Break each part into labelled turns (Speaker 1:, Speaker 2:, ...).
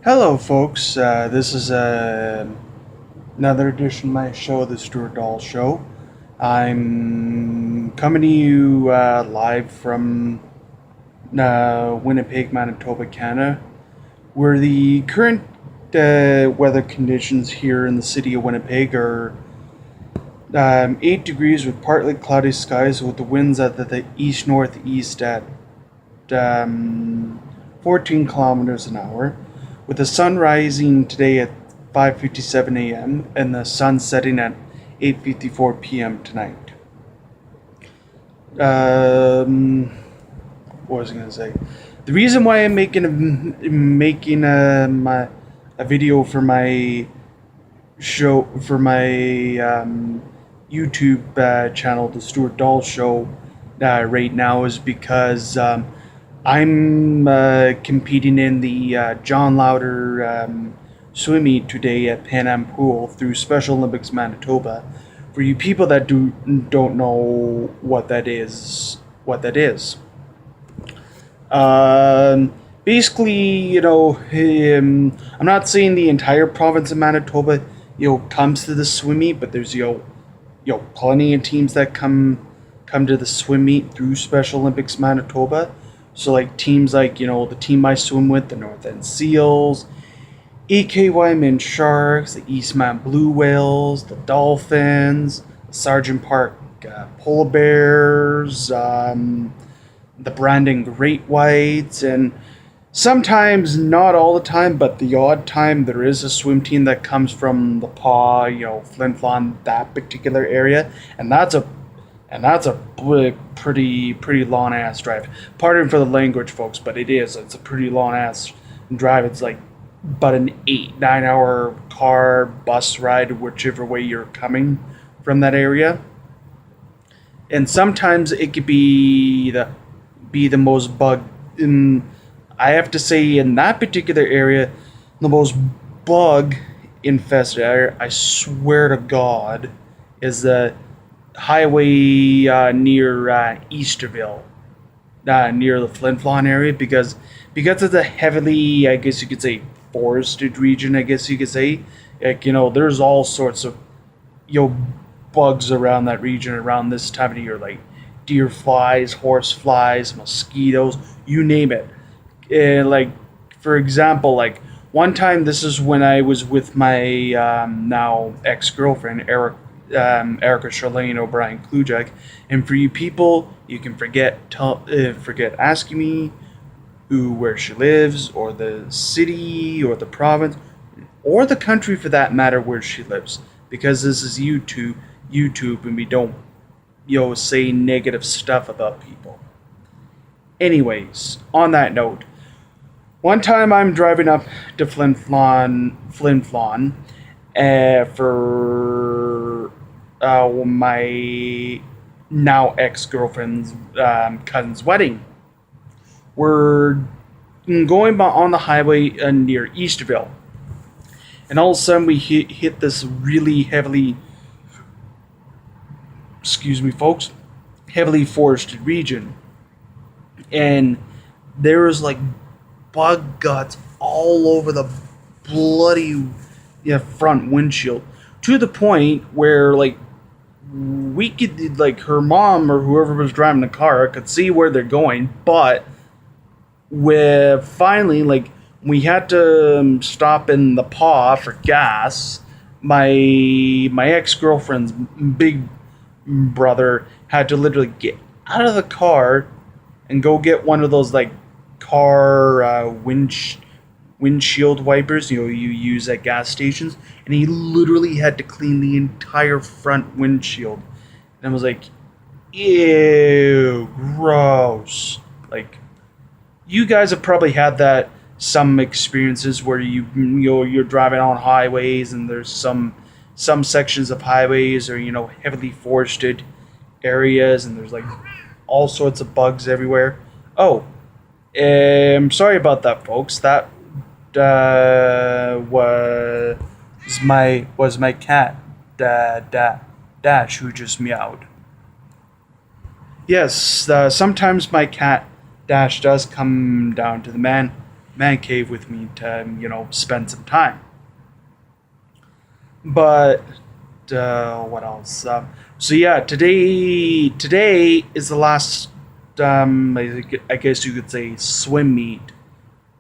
Speaker 1: Hello, folks. This is another edition of my show, The Stuart Dahl Show. I'm coming to you live from Winnipeg, Manitoba, Canada, where the current weather conditions here in the city of Winnipeg are 8 degrees with partly cloudy skies, with the winds at the east-northeast at 14 kilometers an hour, with the sun rising today at 5:57 a.m. and the sun setting at 8:54 p.m. tonight. What was I going to say? The reason why I'm making a video for my show, for my YouTube channel, The Stuart Dahl Show, right now is because I'm competing in the John Lauder swim meet today at Pan Am Pool through Special Olympics Manitoba. For you people that don't know what that is, basically, I'm not saying the entire province of Manitoba, comes to the swim meet, but there's plenty of teams that come to the swim meet through Special Olympics Manitoba. So like teams like, the team I swim with, the North End Seals, EKY Men Sharks, the Eastman Blue Whales, the Dolphins, the Sergeant Park Polar Bears, the Brandon Great Whites, and sometimes, not all the time, but the odd time, there is a swim team that comes from the Paw, Flin Flon, that particular area, and that's a pretty long ass drive. Pardon for the language, folks, but it's a pretty long ass drive. It's like about an 8-9 hour car bus ride, whichever way you're coming from that area. And sometimes it could be the most bug. I have to say, in that particular area, the most bug infested area, I swear to God, is the highway near Easterville, near the Flin Flon area, because it's a heavily, I guess you could say, forested region. I guess you could say, there's all sorts of bugs around that region around this time of the year, like deer flies, horse flies, mosquitoes, you name it. Like, for example, like one time, this is when I was with my now ex-girlfriend, Erica Charlene O'Brien Klujak, and for you people, you can forget asking me where she lives, or the city, or the province, or the country for that matter where she lives, because this is YouTube, and we don't say negative stuff about people. Anyways, on that note, one time I'm driving up to Flin Flon for my now ex-girlfriend's cousin's wedding. We're going on the highway near Easterville, and all of a sudden we hit this really heavily, excuse me folks, heavily forested region, and there was like bug guts all over the bloody front windshield, to the point where like we could, like, her mom or whoever was driving the car could see where they're going, but finally, like, we had to stop in the Paw for gas. My ex-girlfriend's big brother had to literally get out of the car and go get one of those like car windshield wipers you use at gas stations, and he literally had to clean the entire front windshield. And I was like, ew, gross. Like, you guys have probably had that, some experiences where you're driving on highways, and there's some sections of highways or heavily forested areas, and there's like all sorts of bugs everywhere. Oh, sorry about that, folks. That was my cat, Dash, who just meowed. Yes, sometimes my cat Dash does come down to the man. man cave with me to spend some time. But what else? So yeah, today is the last. I guess you could say swim meet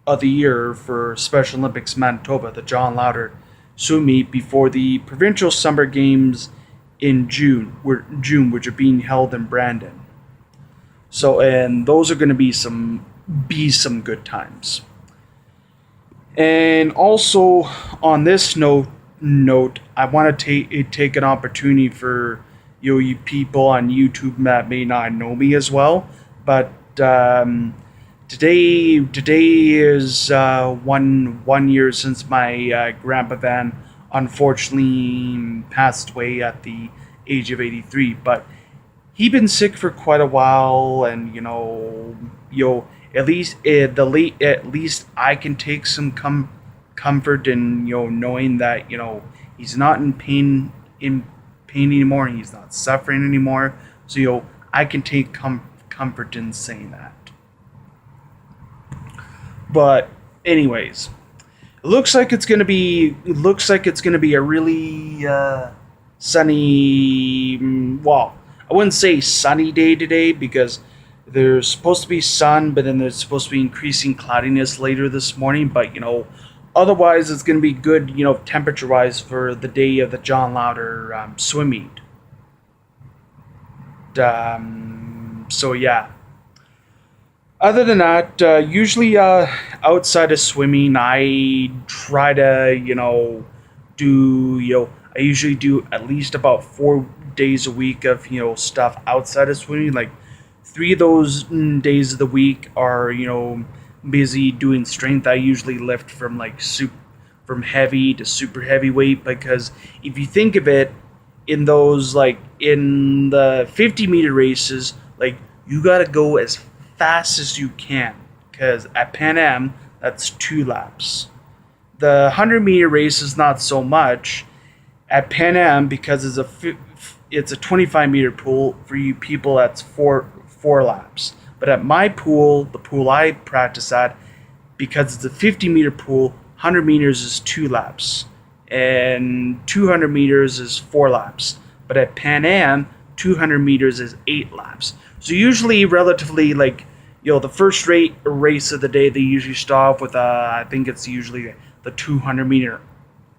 Speaker 1: of the year for Special Olympics Manitoba, the John Lauder swim meet before the provincial summer games in June, which are being held in Brandon. So, and those are going to be some good times. And also on this note, I want to take an opportunity for you people on YouTube that may not know me as well, but today is one year since my grandpa Van unfortunately passed away at the age of 83. But he'd been sick for quite a while, and at least I can take some comfort in knowing that he's not in pain anymore, and he's not suffering anymore. So I can take comfort in saying that. But anyways, it looks like it's gonna be a really sunny. Well, I wouldn't say sunny day today, because there's supposed to be sun, but then there's supposed to be increasing cloudiness later this morning. But otherwise it's gonna be good, temperature wise for the day of the John Lauder swim meet. So yeah. Other than that, usually outside of swimming, I try to, I usually do at least about 4 days a week of, stuff outside of swimming. Like 3 of those days of the week are, busy doing strength. I usually lift from from heavy to super heavyweight, because if you think of it, in those, in the 50-meter races, you gotta go as fast as you can, because at Pan Am that's 2 laps. The 100-meter race is not so much at Pan Am, because it's a 25-meter pool. For you people, that's four laps. But at my pool, the pool I practice at, because it's a 50-meter pool, 100 meters is 2 laps, and 200 meters is 4 laps. But at Pan Am, 200 meters is 8 laps. So usually, relatively, the first race of the day, they usually start off with I think it's usually the 200-meter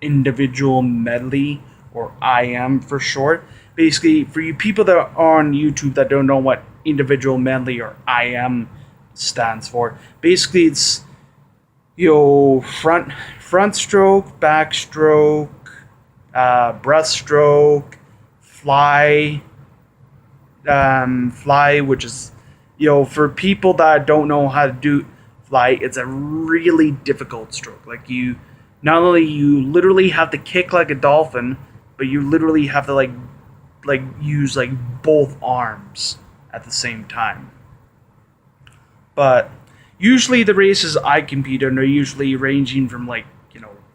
Speaker 1: individual medley, or IM for short. Basically, for you people that are on YouTube that don't know what individual medley or IM stands for, basically it's front stroke, back stroke, breaststroke, fly, which is, for people that don't know how to do fly, it's a really difficult stroke. Not only you literally have to kick like a dolphin, but you literally have to use both arms at the same time. But usually the races I compete in are usually ranging from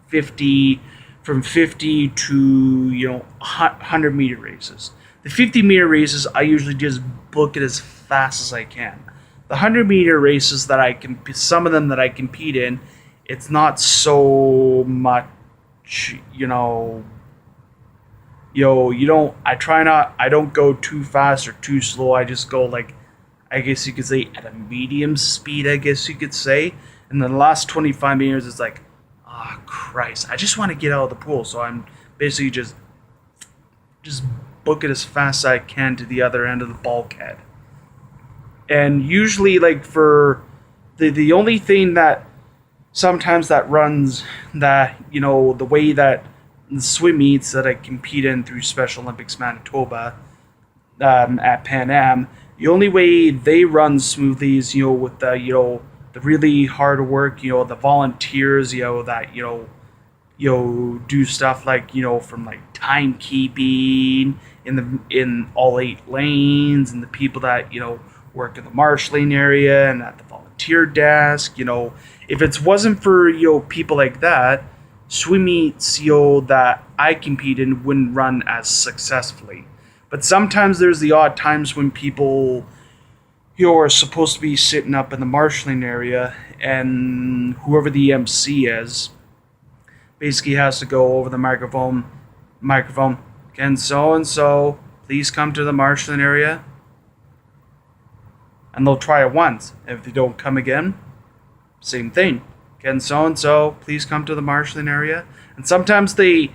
Speaker 1: 50 to 100-meter races. The 50-meter races, I usually just book it as fast as I can. The 100-meter races some of them that I compete in, it's not so much, I don't go too fast or too slow. I just go I guess you could say at a medium speed, I guess you could say. And then the last 25 meters, it's oh Christ, I just want to get out of the pool. So I'm basically just book it as fast as I can to the other end of the bulkhead. And usually, for the only thing that sometimes that runs that, the way that the swim meets that I compete in through Special Olympics Manitoba at Pan Am, the only way they run smoothly is, with the really hard work, the volunteers, that, do stuff from timekeeping in all 8 lanes, and the people that, work in the marshalling area and at the volunteer desk. If it wasn't for, people like that, swim meets, that I compete in wouldn't run as successfully. But sometimes there's the odd times when people, you're supposed to be sitting up in the marshalling area, and whoever the MC is basically has to go over the microphone. Can so and so please come to the marshalling area? And they'll try it once. If they don't come again, same thing. Can so and so please come to the marshalling area? And sometimes they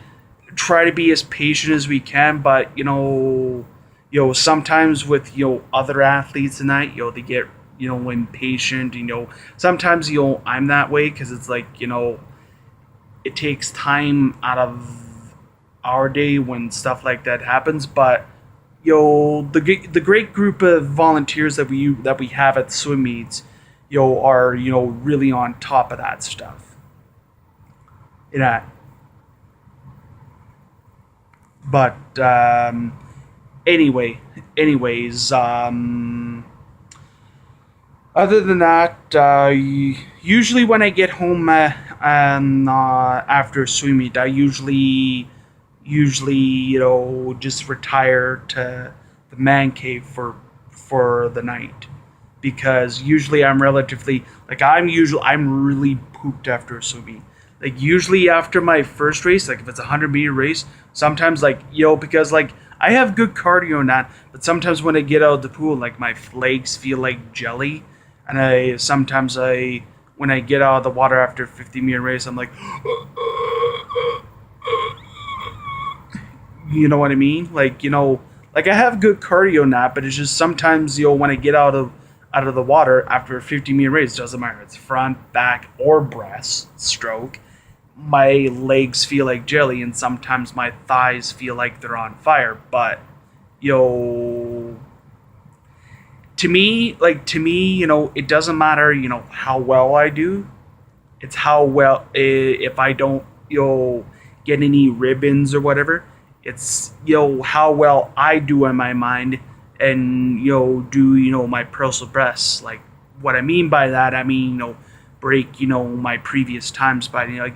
Speaker 1: try to be as patient as we can, but sometimes with other athletes and that, they get impatient. Sometimes I'm that way because it's like it takes time out of our day when stuff like that happens. But the great group of volunteers that we have at swim meets, are really on top of that stuff. Yeah. But anyways, other than that, usually when I get home after a swim meet, I usually just retire to the man cave for the night, because usually I'm really pooped after a swim meet. Like usually after my first race, like if it's a 100-meter race, sometimes because I have good cardio and that, but sometimes when I get out of the pool, like my legs feel like jelly, and when I get out of the water after a 50-meter race, I'm like, you know what I mean? Like I have good cardio and that, but it's just sometimes when I get out of the water after a 50-meter race, doesn't matter, it's front, back, or breast stroke, my legs feel like jelly, and sometimes my thighs feel like they're on fire. But to me, it doesn't matter how well I do. It's how well, if I don't get any ribbons or whatever, it's how well I do in my mind, and do my personal best. Like what I mean by that, break my previous times by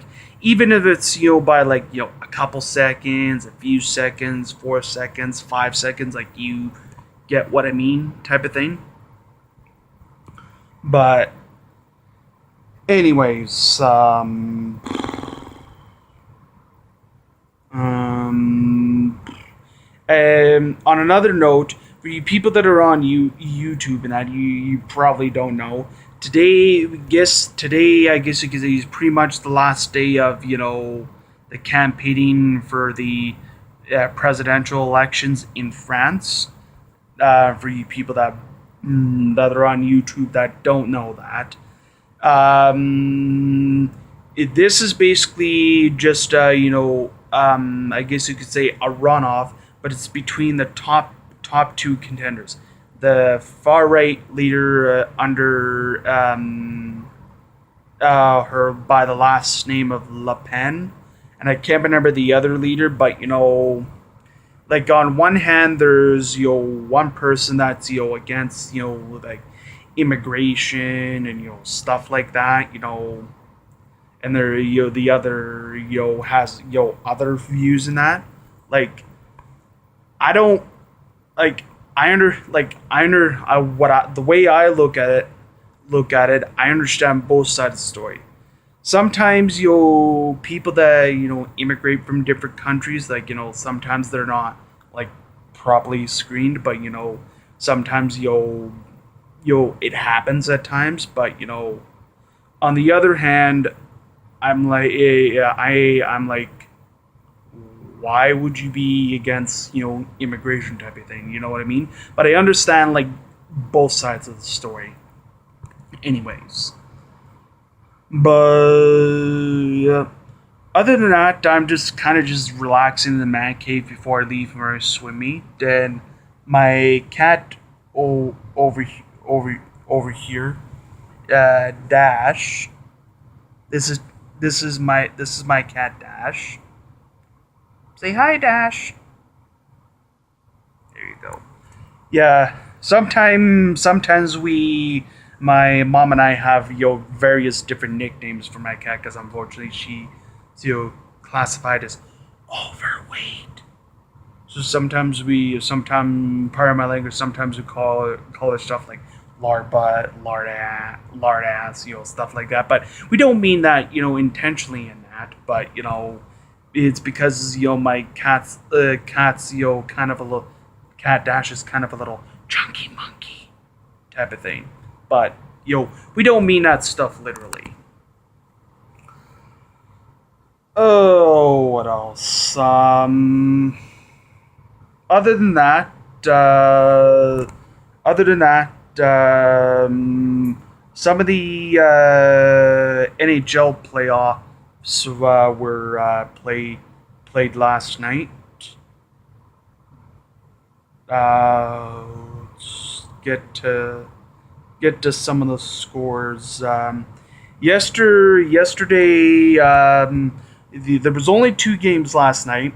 Speaker 1: even if it's by a couple seconds, a few seconds, 4 seconds, 5 seconds, like you get what I mean, type of thing. But anyways, on another note, for you people that are on YouTube and that you probably don't know, today I guess you could say is pretty much the last day of the campaigning for the presidential elections in France. For you people that are on YouTube that don't know that, this is basically just I guess you could say a runoff, but it's between the top two contenders. The far right leader under her by the last name of Le Pen, and I can't remember the other leader, but like on one hand there's one person that's against like immigration and stuff like that, and there the other has other views in that. Like I don't like the way I look at it, I understand both sides of the story. Sometimes people that immigrate from different countries, like sometimes they're not like properly screened, but sometimes it happens at times. But on the other hand, I'm like, I'm like, why would you be against immigration type of thing? You know what I mean? But I understand like both sides of the story. Anyways, but yeah. Other than that, I'm just kind of just relaxing in the man cave before I leave for my swim meet. Then my cat over here, Dash. This is my cat Dash. Say hi, Dash. There you go. Yeah, sometimes my mom and I have various different nicknames for my cat, because unfortunately she's classified as overweight. So sometimes part of my language, sometimes we call her stuff like lard ass, stuff like that. But we don't mean that, intentionally in that. But it's because my cat's kind of a little cat dash is kind of a little chunky monkey type of thing. But we don't mean that stuff literally. Oh, what else? Other than that, some of the NHL playoffs were played last night. Let's get to some of the scores. Yesterday, there was only two games last night.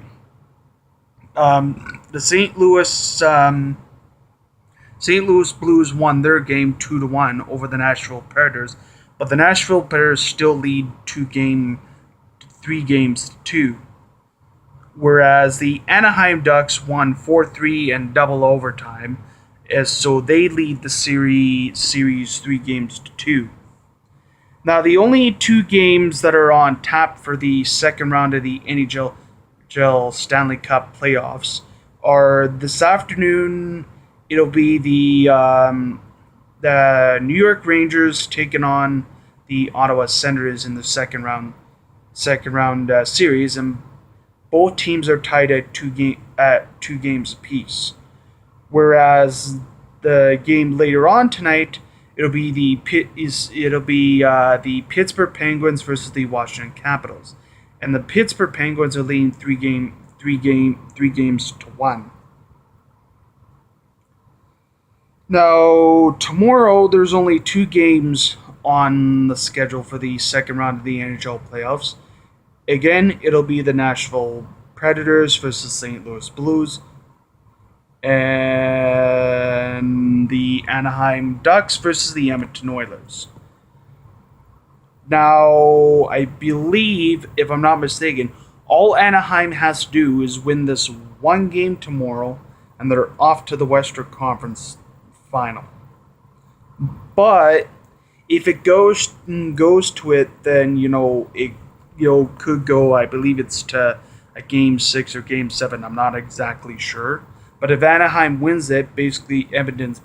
Speaker 1: The St. Louis Blues won their game 2-1 over the Nashville Predators, but the Nashville Predators still lead 3 games to 2. Whereas the Anaheim Ducks won 4-3 and double overtime, so they lead the series 3 games to 2. Now, the only 2 games that are on tap for the second round of the NHL Stanley Cup playoffs are this afternoon. It'll be the New York Rangers taking on the Ottawa Senators in the second round series, and both teams are tied at 2 games apiece. Whereas the game later on tonight, it'll be the Pittsburgh Penguins versus the Washington Capitals, and the Pittsburgh Penguins are leading 3 games to 1. Now, tomorrow there's only 2 games on the schedule for the second round of the NHL playoffs. Again, it'll be the Nashville Predators versus St. Louis Blues, and the Anaheim Ducks versus the Edmonton Oilers. Now, I believe, if I'm not mistaken, all Anaheim has to do is win this one game tomorrow, and they're off to the Western Conference Final. But if it goes to it, then it could go. I believe it's to a game 6 or game 7. I'm not exactly sure. But if Anaheim wins it, basically Edmonton's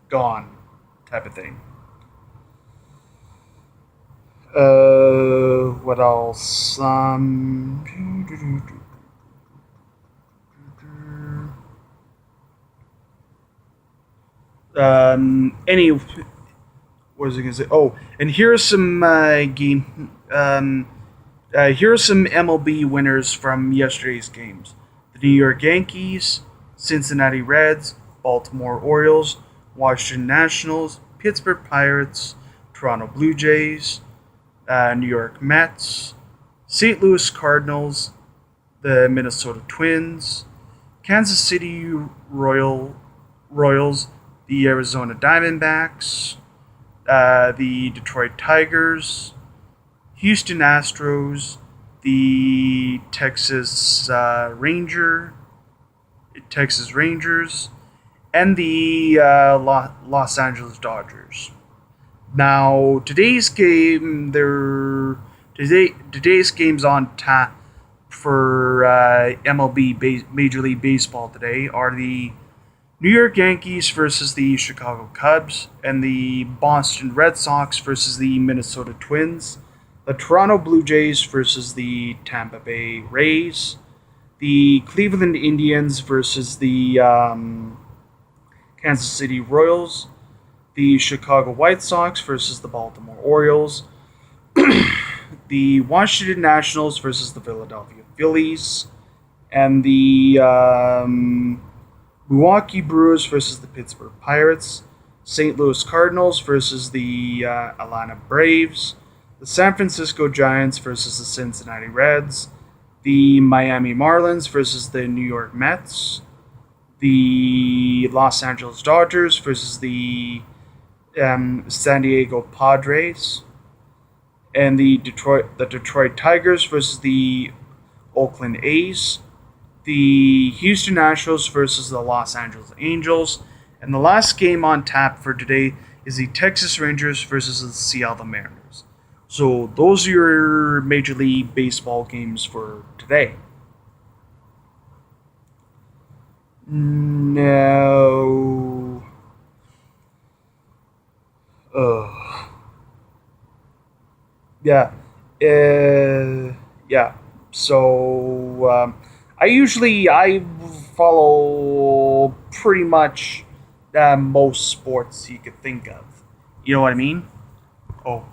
Speaker 1: gone, type of thing. What else? What was I gonna say? Oh, and here are some here are some MLB winners from yesterday's games: the New York Yankees, Cincinnati Reds, Baltimore Orioles, Washington Nationals, Pittsburgh Pirates, Toronto Blue Jays, New York Mets, St. Louis Cardinals, the Minnesota Twins, Kansas City Royals, the Arizona Diamondbacks, the Detroit Tigers, Houston Astros, the Texas Rangers, and the Los Angeles Dodgers. Now, today's game's on tap for MLB Major League Baseball today are the New York Yankees versus the Chicago Cubs, and the Boston Red Sox versus the Minnesota Twins, the Toronto Blue Jays versus the Tampa Bay Rays, the Cleveland Indians versus the Kansas City Royals, the Chicago White Sox versus the Baltimore Orioles, the Washington Nationals versus the Philadelphia Phillies, and the Milwaukee Brewers versus the Pittsburgh Pirates, St. Louis Cardinals versus the Atlanta Braves, the San Francisco Giants versus the Cincinnati Reds, the Miami Marlins versus the New York Mets, the Los Angeles Dodgers versus the San Diego Padres, and the Detroit Tigers versus the Oakland A's, the Houston Astros versus the Los Angeles Angels, And the last game on tap for today is the Texas Rangers versus the Seattle Mariners. So those are your Major League Baseball games for today. No. Ugh. Yeah. Yeah. So I follow pretty much most sports you could think of. You know what I mean? Oh,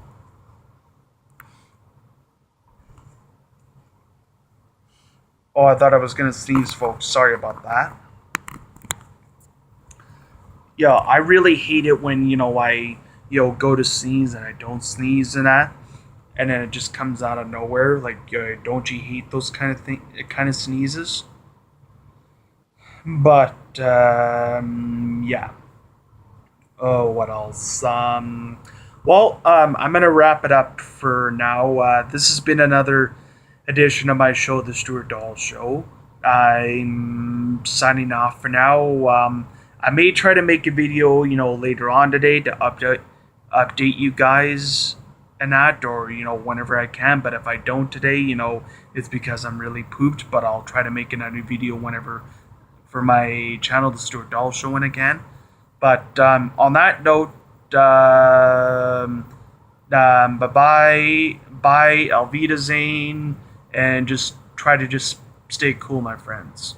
Speaker 1: oh! I thought I was gonna sneeze, folks. Sorry about that. Yeah, I really hate it when I go to sneeze and I don't sneeze and that, and then it just comes out of nowhere. Like, don't you hate those kind of sneezes? But yeah. Oh, what else? I'm gonna wrap it up for now. This has been another edition of my show, The Stuart Dahl Show. I'm signing off for now. I may try to make a video, later on today to update you guys and that, or whenever I can. But if I don't today, it's because I'm really pooped. But I'll try to make another video whenever for my channel, The Stuart Dahl Show, when I can. But on that note, bye bye, Alvida Zane, and just try to just stay cool, my friends.